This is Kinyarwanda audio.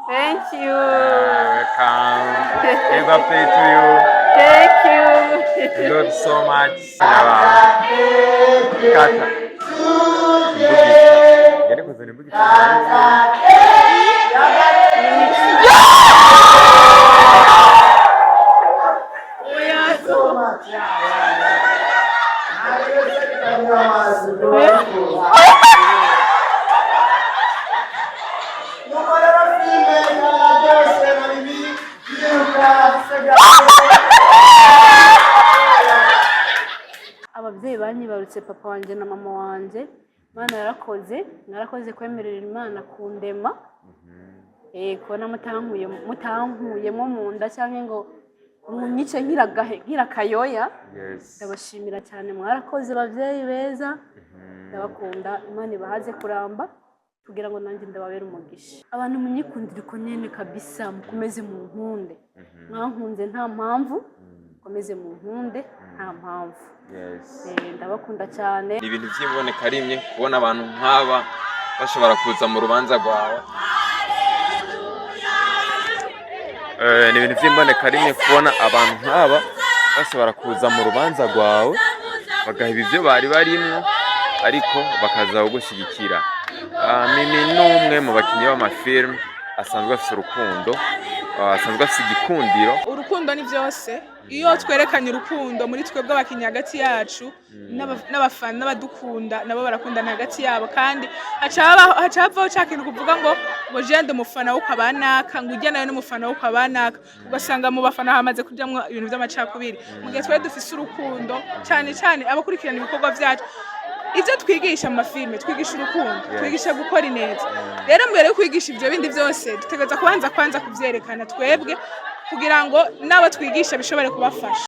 Thank you. Welcome. Happy birthday to you. Thank you. We love so much. Kata. Gari kuzana imbuga. Ababyeyi banyibarutse papa wanje na mama wanje Imana narakoze kwemerera Imana kundema kubona mutankuyemo mu nda cyangwa ngo munyice nkirakayoya. Ndabashimira cyane, mwarakoze babyeyi beza, ndabakunda. Imana ibahaze kuramba kugira ngo nanjye ndababere umugisha. Abantu munyikundire ko nyene kabisa, mukomeze mu nkunde. Mwankunze nta mpamvu, mukomeze mu nkunde nta mpamvu. Ndabakunda cyane. Ibintu by'imboneka rimwe kubona abantu nk'aba bashobora kuza mu rubanza rwawe. Ni ibintu by'imboneka rimwe kubona abantu nk'aba bashobora kuza mu rubanza rwawe bagahiba ibyo bari barimo ariko bakaza kugushyigikira. Mimi ni umwe mu bakinnyi b'amafilme asanzwe afite urukundo, asanzwe afite igikundiro. Urukundo ni byose. Iyo twerekanye urukundo muri twebwe abakinnyi hagati yacu n'abafana n'abadukunda nabo barakundana hagati yabo, kandi hacavaho cya kintu kuvuga ngo jende umufana wo kwabanaka ngo ujya nayo n'umufana wo kwabanaka, ugasanga mu bafana hamaze kujyamwo ibintu by'amacakubiri. Mu gihe twe dufise urukundo cyane cyane abakurikirana ibikorwa byacu, ibyo twigisha mu mafilme twigisha urukundo, twigisha gukora ineza. Rero mbere yo kwigisha ibyo bindi byose dutegereza kwanza kubyerekana twebwe kugira ngo n'abo twigisha bishobore kubafasha.